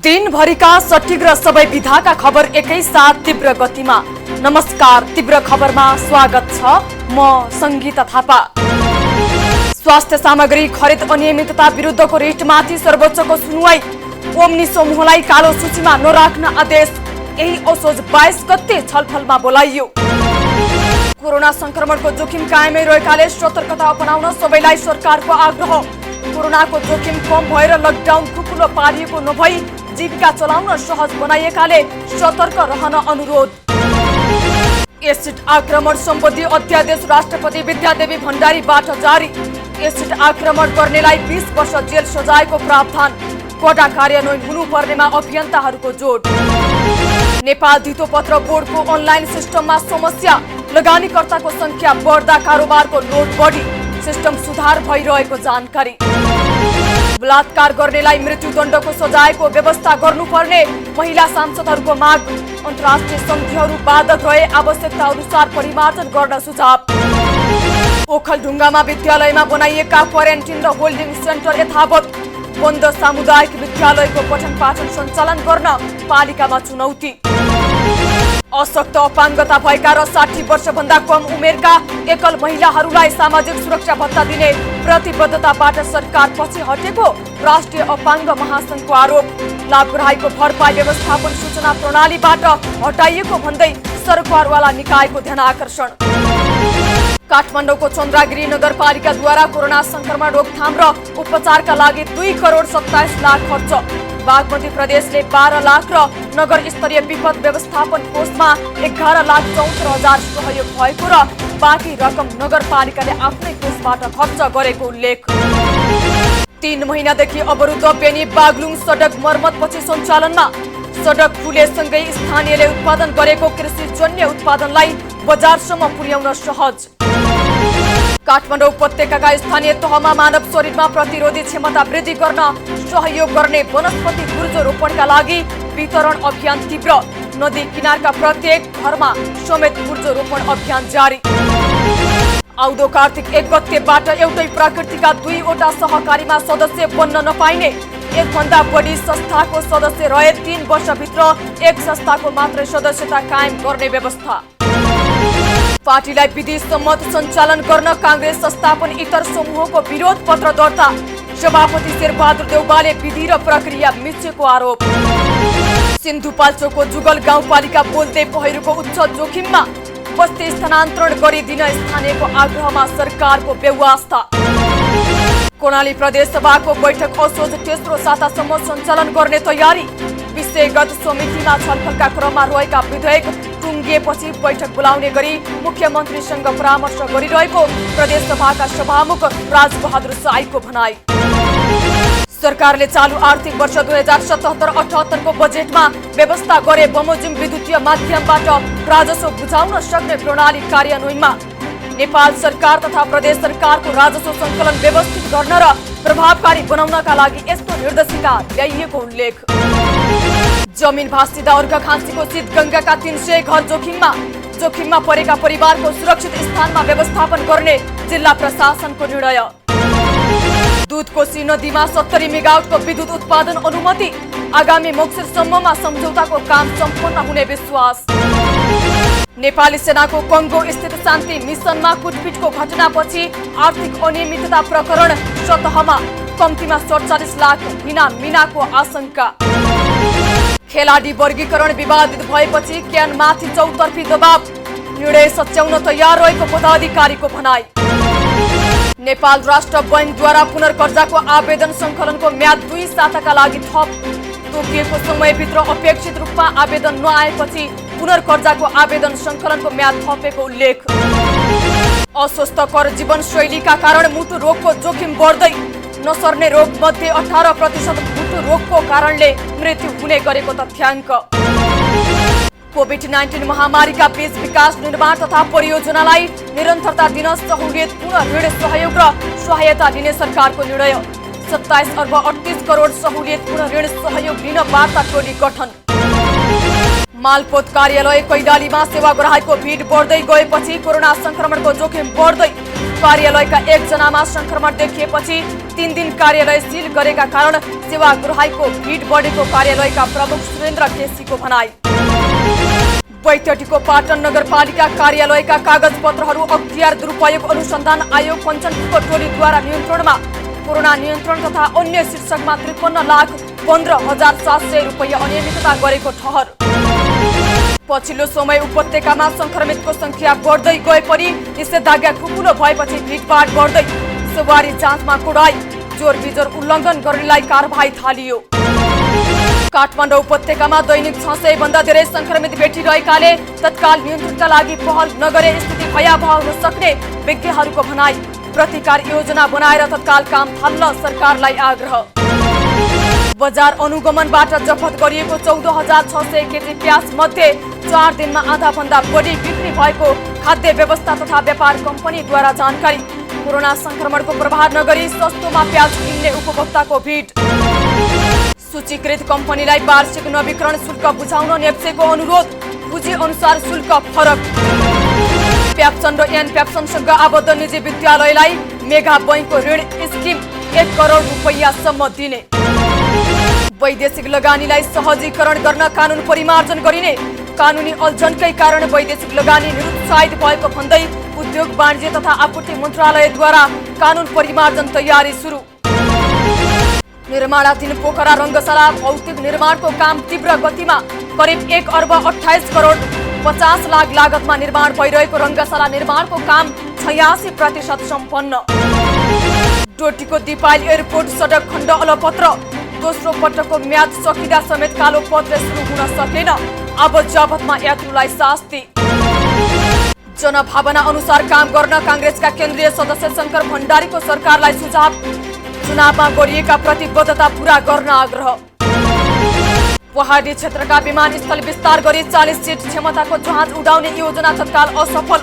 दिनभरिका सठिक र सबै विधाका खबर एकै साथ तीव्र गतिमा। नमस्कार, तीव्र खबरमा स्वागत छ। म संगीता थापा। स्वास्थ्य सामग्री खरिद अनियमितता विरुद्धको रिटमाथि सर्वोच्चको सुनुवाई। ओम्नी समूहलाई कालो सूचीमा नराख्न आदेश। यही असोज 22 गते छलफलमा बोलाइयो। कोरोना संक्रमणको जोखिम कायमै रहेकाले सतर्कता अपनाउन सबैलाई सरकारको आग्रह। कोरोनाको जोखिम कम भएर लकडाउन खुकुलो पारिएको नभई जीविका चलाउन सहज बनाइएकाले सतर्क रहन अनुरोध। एसिड आक्रमण सम्बन्धी अध्यादेश राष्ट्रपति विद्यादेवी भण्डारीबाट जारी। एसिड आक्रमण गर्नेलाई 20 वर्ष जेल सजायको प्रावधान। कडा कार्यान्वयन हुनुपर्नेमा अभियन्ताहरूको जोड। नेपाल धितोपत्र बोर्डको अनलाइन सिस्टममा समस्या। लगानीकर्ताको संख्या बढ्दा कारोबारको लोड बढी। सिस्टम सुधार भइरहेको जानकारी। बलात्कार गर्नेलाई मृत्युदण्डको सजायको व्यवस्था गर्नुपर्ने महिला सांसदहरूको माग। अन्तर्राष्ट्रिय सन्धिहरू बाधक रहे आवश्यकता अनुसार परिमार्जन गर्न सुझाव। ओखलढुङ्गामा विद्यालयमा बनाइएका क्वारेन्टिन र होल्डिङ सेन्टर यथावत। बन्द सामुदायिक विद्यालयको पठन पाठन सञ्चालन गर्न पालिकामा चुनौती। अशक्त अपाङ्गता भएका र 60 वर्षभन्दा कम उमेरका एकल महिलाहरूलाई सामाजिक सुरक्षा भत्ता दिने प्रतिबद्धताबाट सरकार पछि हटेको राष्ट्रिय अपाङ्ग महासंघको आरोप। लाभग्राहीको भरपाई व्यवस्थापन सूचना प्रणालीबाट हटाइएको भन्दै सरकारवाला निकायको ध्यानआकर्षण। काठमाडौँको चन्द्रगिरी नगरपालिकाद्वारा कोरोना संक्रमण रोकथाम र उपचारका लागि 2 करोड 27 लाख खर्च। बागमती प्रदेशले 12 लाख र नगर स्तरीय विपद व्यवस्थापन कोषमा 11 लाख 74 हजार सहयोग भएको र बाँकी रकम नगरपालिकाले आफ्नै कोषबाट खर्च गरेको उल्लेख। 3 महिनादेखि अवरुद्ध बेनी बागलुङ सडक मर्मतपछि सञ्चालनमा। सडक खुलेसँगै स्थानीयले उत्पादन गरेको कृषिजन्य उत्पादनलाई बजारसम्म पुर्याउन सहज। काठमाडौँ उपत्यकाका स्थानीय तहमा मानव शरीरमा प्रतिरोधी क्षमता वृद्धि गर्न सहयोग गर्ने वनस्पति गुर्जो रोपणका लागि वितरण अभियान तीव्र। नदी किनारका प्रत्येक घरमा समेत गुर्जो रोपण अभियान जारी। आउँदो कार्तिक 1 गतेबाट एउटै प्रकृतिका 2वटा सहकारीमा सदस्य बन्न नपाइने। 1 भन्दा बढी संस्थाको सदस्य रहे 3 वर्षभित्र 1 संस्थाको मात्रै सदस्यता कायम गर्ने व्यवस्था। पार्टीलाई विधि सम्मत सञ्चालन गर्न कांग्रेस संस्थापन इतर समूहको विरोध पत्र दर्ता। सभापति शेरबहादुर देउवाले विधि र प्रक्रिया मिचेको आरोप। सिन्धुपाल्चोकको जुगल गाउँपालिका बोल्दै पहिरोको उच्च जोखिममा। बस्ती स्थानान्तरण गरिदिन स्थानीयको आग्रहमा सरकारको बेवास्ता। कर्णाली प्रदेश सभाको बैठक असोज तेस्रो सातासम्म सञ्चालन गर्ने तयारी। विषयगत समितिमा छलफलका क्रममा रहेका विधेयक टुङ्गिएपछि बैठक बोलाउने गरी मुख्यमन्त्रीसँग परामर्श गरिरहेको प्रदेश सभाका सभामुख राजबहादुर साईको भनाई। सरकारले चालू आर्थिक वर्ष 2077-78 को बजेटमा व्यवस्था गरे बमोजिम विद्युतीय माध्यमबाट राजस्व बुझाउन सक्ने प्रणाली कार्यान्वयनमा। नेपाल सरकार तथा प्रदेश सरकारको राजस्व सङ्कलन व्यवस्थित गर्न र प्रभावकारी बनाउनका लागि यस्तो निर्देशिका ल्याइएको उल्लेख। जमिन भाँसिँदा अर्घाखाँसीको शीतगङ्गाका 300 घर जोखिममा परेका परिवारको सुरक्षित स्थानमा व्यवस्थापन गर्ने जिल्ला प्रशासनको निर्णय। दुधकोशी नदीमा 70 मेगावाटको विद्युत उत्पादन अनुमति। आगामी मक्सिरसम्ममा सम्झौताको काम सम्पन्न हुने विश्वास। नेपाली सेनाको कङ्गो स्थित शान्ति मिसनमा कुटपिटको घटनापछि आर्थिक अनियमितता प्रकरण सतहमा। कम्तीमा 47 लाख मीनाको आशंका। खेलाडी वर्गीकरण विवादित भएपछि क्यानमाथि चौतर्फी दबाव। निर्णय सच्याउन तयार रहेको पदाधिकारीको भनाई। नेपाल राष्ट्र बैंकद्वारा पुनर्कर्जाको आवेदन सङ्कलनको म्याद 2 साताका लागि थप। तोकिएको समयभित्र अपेक्षित रूपमा आवेदन नआएपछि पुनर्कर्जाको आवेदन सङ्कलनको म्याद थपेको उल्लेख। अस्वस्थकर जीवनशैलीका कारण मुटु रोगको जोखिम बढ्दै। नसर्ने रोग मध्ये 18% मुटु रोगको कारणले मृत्यु हुने गरेको तथ्याङ्क। कोभिड-19 महामारीका बीच विकास निर्माण तथा परियोजनालाई निरन्तरता दिन सहुलियत पुनः ऋण सहयोग र सहायता लिने सरकारको निर्णय। 27 अर्ब 38 करोड सहुलियत पुनः ऋण सहयोग लिन वार्ता टोली गठन। मालपोत कार्यालय कैलालीमा सेवाग्राहीको भिड बढ्दै गएपछि कोरोना संक्रमणको जोखिम बढ्दै कार्यालयका एकजनामा संक्रमण देखिएपछि 3 दिन कार्यालय सील गरेका कारण सेवाग्राहीको भिड बढेको कार्यालयका प्रमुख सुरेन्द्र केसीको भनाई। बैतडीको पाटन नगरपालिका कार्यालयका कागजपत्रहरू अख्तियार दुरुपयोग अनुसन्धान आयोग पञ्चनको टोलीद्वारा नियन्त्रणमा कोरोना नियन्त्रण तथा अन्य शीर्षकमा 53,15,700 रुपैयाँ अनियमितता गरेको ठहर। पछिल्लो समय उपत्यकामा संक्रमितको संख्या बढ्दै गए पनि निषेधाज्ञा खुकुलो भएपछि भिडभाड बढ्दै सवारी जाँचमा कुडाई जोर बिजोर उल्लङ्घन गर्नेलाई कारबाही थालियो। काठमाडौँ उपत्यकामा दैनिक 600 भन्दा धेरै संक्रमित भेटिरहेकाले तत्काल नियन्त्रणका लागि पहल नगरे स्थिति भयावह हुन सक्ने विज्ञहरूको भनाई। प्रतिकार योजना बनाएर तत्काल काम थाल्न सरकारलाई आग्रह। बजार अनुगमनबाट जफत गरिएको 14,600 केजी प्याज मध्ये 4 दिनमा आधा भन्दा बढी बिक्री भएको खाद्य व्यवस्था तथा व्यापार कम्पनीद्वारा जानकारी। कोरोना संक्रमणको प्रभाव नगरी सस्तोमा प्याज किन्ने उपभोक्ताको भिड। सूचीकृत कम्पनीलाई वार्षिक नवीकरण शुल्क बुझाउन नेप्सेको अनुरोध, पुँजी अनुसार शुल्क फरक। प्याप्सन र एन प्याप्सनसँग आबद्ध निजी विद्यालयलाई मेगा बैंकको ऋण स्किम 1 करोड रुपैयाँसम्म दिने। वैदेशिक लगानीलाई सहजीकरण गर्न कानून परिमार्जन गरिने। कानूनी अल्झनकै कारण वैदेशिक लगानी निरुत्साहित भएको भन्दै उद्योग वाणिज्य तथा आपूर्ति मन्त्रालयद्वारा कानून परिमार्जन तयारी सुरु। निर्माणाधीन पोखरा रङ्गशाला भौतिक निर्माणको काम तीव्र गतिमा करिब 1 अर्ब 28 करोड 50 लाख लागतमा निर्माण भइरहेको रङ्गशाला निर्माणको काम 86% सम्पन्न। डोटीको दिपायल एयरपोर्ट सडक खण्ड अलपत्र, दोस्रो पटकको म्याद सकिँदा समेत कालो पत्र सुरु हुन सकेन, अब जबतमा यात्रुलाई शास्ति। जनभावना अनुसार काम गर्न कांग्रेसका केन्द्रीय सदस्य शंकर भण्डारीको सरकारलाई सुझाव, चुनावमा गरिएका प्रतिबद्धता पूरा गर्न आग्रह। पहाडी क्षेत्रका विमानस्थल विस्तार गरी 40 सिट क्षमताको जहाज उडाउने योजना तत्काल असफल।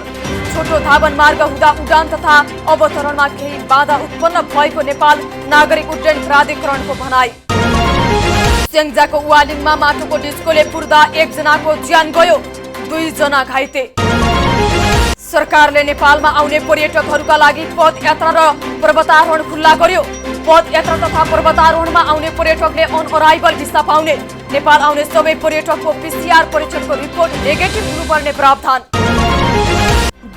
छोटो धावन मार्ग हुँदा उडान तथा अवतरणमा केही बाधा उत्पन्न भएको नेपाल नागरिक उड्डयन प्राधिकरणको भनाई। स्याङ्जाको वालिङमा माटोको डिस्कोले पुर्दा 1 जनाको ज्यान गयो, 2 जना घाइते। सरकारले नेपालमा आउने पर्यटकहरूका लागि पदयात्रा र पर्वतारोहण खुल्ला गर्यो। पदयात्रा तथा पर्वतारोहणमा आउने पर्यटकले अन अराइभल भिसा पाउने। नेपाल आउने सबै पर्यटकको PCR परीक्षणको रिपोर्ट नेगेटिभ हुनुपर्ने प्रावधान।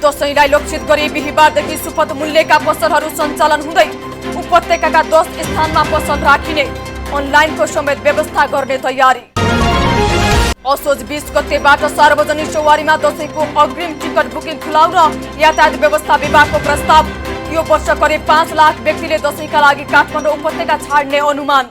दशैंलाई लक्षित गरी बिहिबारदेखि सुपथ मूल्यका पसलहरू सञ्चालन हुँदै उपत्यकाका 10 स्थानमा पसल राखिने, अनलाइनको समेत व्यवस्था गर्ने तयारी। असोज 20 गतेबाट सार्वजनिक सवारीमा दशैंको अग्रिम टिकट बुकिङ खुलाउन यातायात व्यवस्था विभागको प्रस्ताव। यो वर्ष करिब 5 लाख व्यक्तिले दशैंका लागि काठमाडौँ उपत्यका छाड्ने अनुमान।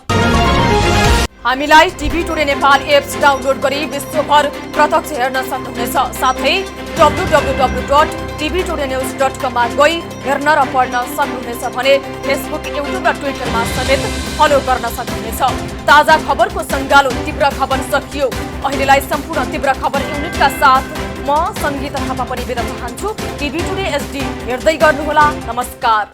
हामीलाई TV today Nepal apps download गरी विश्वभर प्रत्यक्ष हेर्न सक्नुहुनेछ। साथै www.tvtodanews.com मा गई हेर्न र पढ्न सक्नुहुनेछ भने फेसबुक, युट्युब र ट्विटरमा समेत फलो गर्न सक्नुहुनेछ। ताजा खबरको सङ्गालो तीव्र खबर सकियो। अहिलेलाई सम्पूर्ण तीव्र खबर युनिटका साथ म सङ्गीता थापा पनि बिदा चाहन्छु। टिभी टुडे SD हेर्दै गर्नुहोला। नमस्कार।